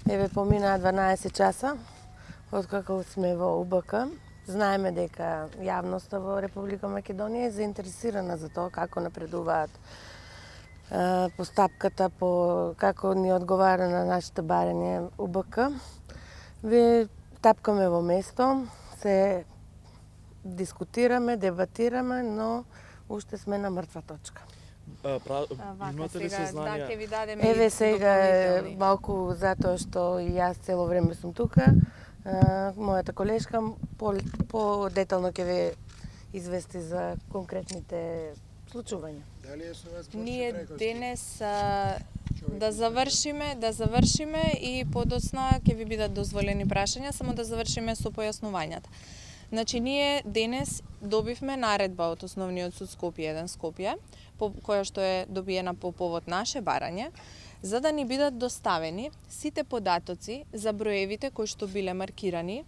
Еве поминаа 12 часа откако сме во УБК. Знаеме дека јавноста во Република Македонија е заинтересирана за тоа како напредуваат постапката по како ни одговара на нашите барања УБК. Вие тапкаме во место, се дискутираме, дебатираме, но уште сме на мртва точка. Имате ли сознание? Еве сега малку затоа што и јас цело време сум тука, мојата колешка по-детално ќе ве извести за конкретните случувања. Ние денес да завршиме и подоцна ќе ви бидат дозволени прашања, само да завршиме со појаснувањата. Значи, ние денес добивме наредба од Основниот суд Скопје 1 Скопје, која што е добиена по повод наше барање, за да ни бидат доставени сите податоци за броевите кои што биле маркирани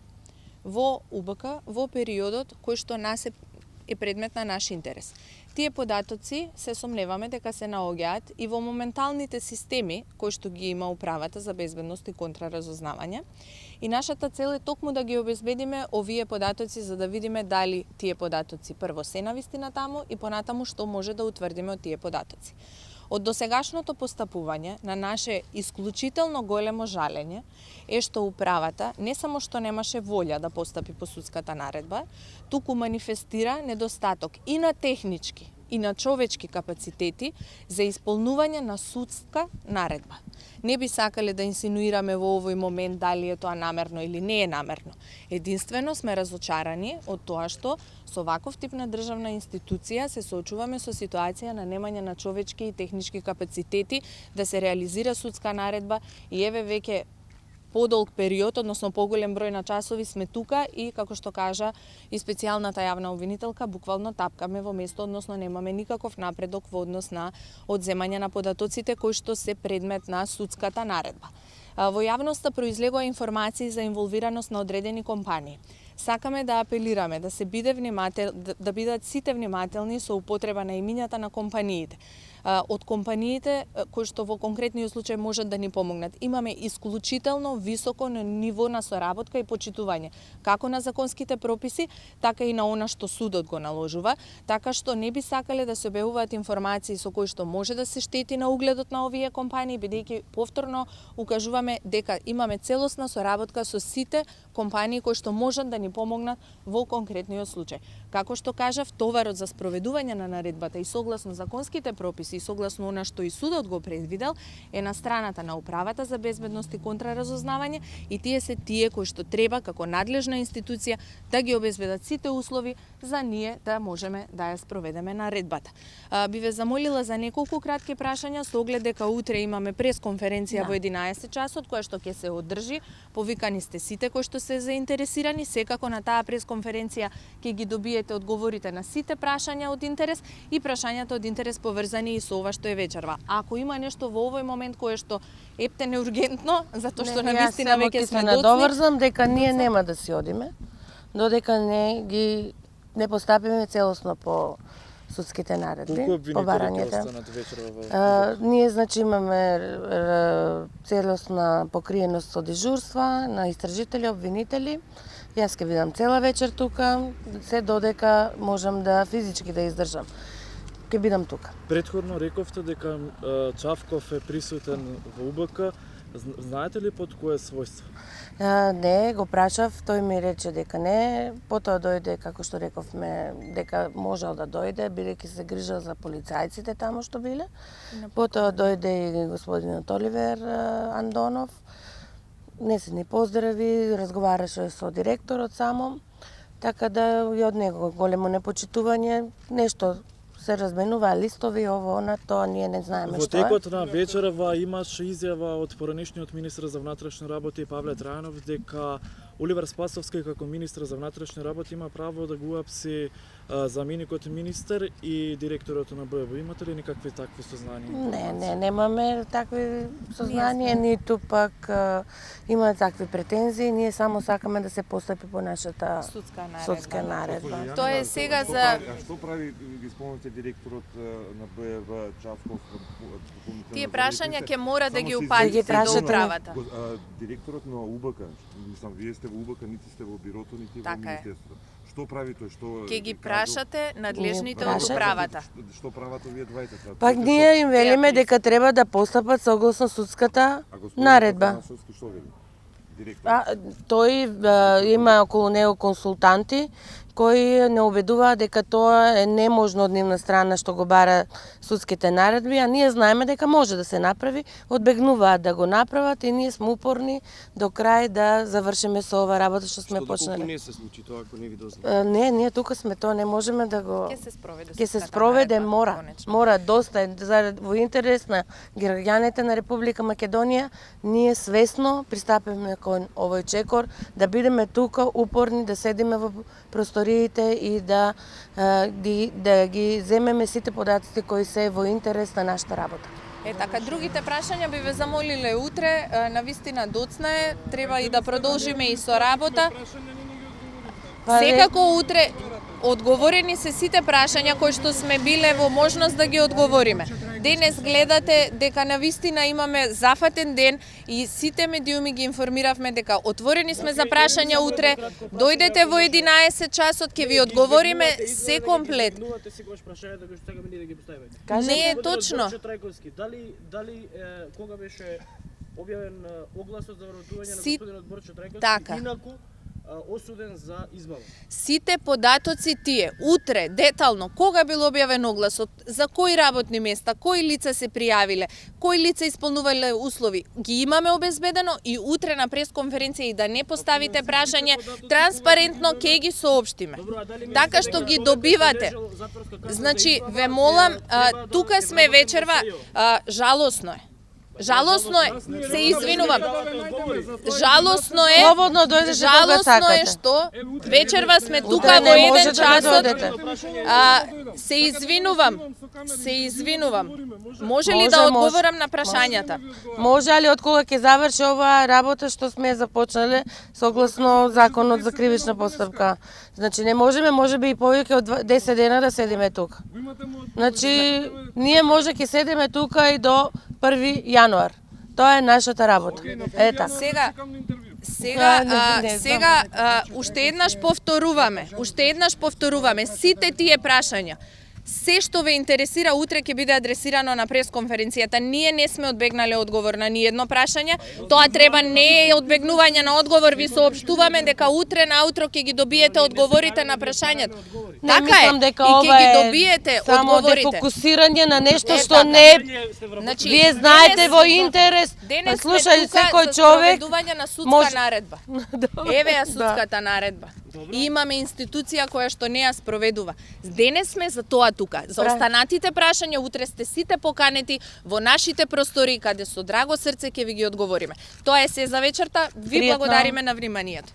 во УБК во периодот кој што нас е предмет на наш интерес. Тие податоци се сомневаме дека се наоѓаат и во моменталните системи кои што ги има управата за безбедност и контраразузнавање. И нашата цел е токму да ги обезбедиме овие податоци за да видиме дали тие податоци прво се навистина таму и понатаму што може да утврдиме од тие податоци. Од досегашното постапување на наше исклучително големо жалење е што управата не само што немаше волја да постапи по судската наредба, туку манифестира недостаток и на технички и на човечки капацитети за исполнување на судска наредба. Не би сакале да инсинуираме во овој момент дали е тоа намерно или не е намерно. Единствено сме разочарани од тоа што со ваков тип на државна институција се соочуваме со ситуација на немање на човечки и технички капацитети да се реализира судска наредба и еве веќе подолг период, односно поголем број на часови сме тука и, како што кажа и специјалната јавна обвинителка, буквално тапкаме во место, односно немаме никаков напредок во однос на одземање на податоците кои што се предмет на судската наредба. Во јавноста произлегува информации за инволвираност на одредени компании. Сакаме да апелираме да се биде да бидат сите внимателни со употреба на имињата на компаниите. Од компаниите кои што во конкретниот случај можат да ни помогнат. Имаме исклучително високо ниво на соработка и почитување, како на законските прописи, така и на она што судот го наложува, така што не би сакале да се објавуваат информации со кои што може да се штети на угледот на овие компании, бидејќи повторно укажуваме дека имаме целосна соработка со сите компании кои што можат да ни помогнат во конкретниот случај. Како што кажав, товарот за спроведување на наредбата и согласно законските прописи и согласно она што и судот го предвидел е на страната на управата за безбедност и контраразузнавање и тие се тие кои што треба како надлежна институција да ги обезбедат сите услови за ние да можеме да ја спроведеме наредбата. Би ве замолила за неколку кратки прашања со оглед дека утре имаме пресконференција во 11 часот која што ќе се одржи. Повикани сте сите кои што се заинтересирани, секако на таа пресконференција ќе ги добиете одговорите на сите прашања од интерес и прашањата од интерес поврзани и со ова што е вечерва. Ако има нешто во овој момент кое што ептене ургентно, затоа што навистина веќе сме доцни. Надоврзам дека ние нема да си одиме, додека не постапиме целосно по судските наредби, по барањата. Ние значи имаме целосна покриеност со дежурства на истражители, обвинители. Јас ќе бидам цела вечер тука, се додека можам да физички да издржам. Ќе бидам тука. Претходно рековте дека Чавков е присутен во УБК. Знаете ли под кое својство? Не, го прашав, тој ми рече дека не, потоа дојде, како што рековме, дека можел да дојде, бидејќи се грижал за полицајците таму што биле. Потоа дојде и господинот Оливер Андонов, не се ни поздрави, разговараше со директорот само, така да и од него големо непочитување, нешто се разменува листови, ово, она, тоа ние не знаеме што е. Во текот на вечерва имаше изјава од поранешниот министер за внатрешни работи Павле Трајанов дека Оливер Спасовски како министер за внатрешни работи има право да го уапси заменикот министер и директорот на ББ. Имате ли некакви такви сознанија? Не, немаме такви сознанија, ниту пак има такви претензии, ние само сакаме да се постапи по нашата судска наредба. Тоа е сега за... Што прави, ги спомнате директорот на БВ Чавков дополнително? Тие прашања ќе мора да Само ги се упатите прашате до на- управата. Директорот на УБК, мислам, вие сте во УБК, нити сте во бирото, нити во Така е. министерството. Што прави тој? Што Ќе ги кажал? прашате надлежните од прашате? управата. Што прават овие двајца? Пак ние им велиме дека треба да постапат согласно судската наредба. Што вели? Директор. Тој има околу него консултанти кои не убедуваат дека тоа е неможно од нивна страна што го бара судските наредби, а ние знаеме дека може да се направи, одбегнуваат да го направат и ние сме упорни до крај да завршиме со ова работа што сме Што доколку почнале. не се случи тоа ако не ви дозволи? Не, ние тука сме, тоа не можеме да го... Ќе се спроведе. Ќе се судската спроведе, наредба, мора. конечно. Мора, доста е во интерес на граѓаните на Република Македонија. Ние свесно пристапивме кон овој чекор, да бидеме тука упорни, да седиме во просториите и да ги земеме сите податоци кои се во интерес на нашата работа. Така, другите прашања би ве замолиле утре, на вистина доцна е, треба и да продолжиме и со работа. Секако утре одговорени се сите прашања кои што сме биле во можност да ги одговориме. Денес гледате дека на вистина имаме зафатен ден и сите медиуми ги информиравме дека отворени сме за прашања утре. Дојдете во 11 часот, ќе ви одговориме се комплет. Нувате секогаш прашањата кои што сакаме ние да ги поставиме. Не е точно. Борчо Трајковски, дали кога беше објавен огласот за вработување на господинот Борчо Трајковски, Така. инаку осуден за избава? Сите податоци тие, утре, детално, кога бил објавен огласот, за кои работни места, кои лица се пријавиле, кои лица исполнувале услови, ги имаме обезбедено и утре на пресконференција и да не поставите прашање, транспарентно ќе ги соопштиме. Така што ги добивате. Значи, ве молам, тука сме вечерва, жалосно е. Жалосно е, се извинувам. Жалосно е, Слободно дојдете кога жалосно е сакате. што вечерва сме тука Утре во не 1 можете да часот. дојдете. Се извинувам. Може ли Може, да може. одговорам на прашањата? Може, али од кога ќе заврши оваа работа што сме започнале согласно законот за кривична постапка. Значи не можеме, можеби и повеќе од 10 дена да седиме тука. Значи ние може ќе седиме тука и до 1 јануар. Тоа е нашата работа. Ета. Сега, уште еднаш повторуваме, сите тие прашања. Се што ве интересира утре ќе биде адресирано на пресконференцијата. Ние не сме одбегнале одговор на ниедно прашање. Тоа треба не е одбегнување на одговор, ви соопштуваме дека утре наутро ќе ги добиете одговорите на прашањата. Не Така мислам е. дека И ќе ова ги е добиете само одговорите. дефокусирање на нешто Е, што така. не е. Значи, Вие знаете денес- во интерес. Денес сме Слушај, тука секој за човек спроведување на судска може- наредба. Еве ја судската наредба. И имаме институција која што не ја спроведува. Денес сме за тоа тука. За останатите прашања утре сте сите поканети во нашите простори каде со драго срце ќе ви ги одговориме. Тоа е се за вечерта. Ви Пријатно. благодариме на вниманието.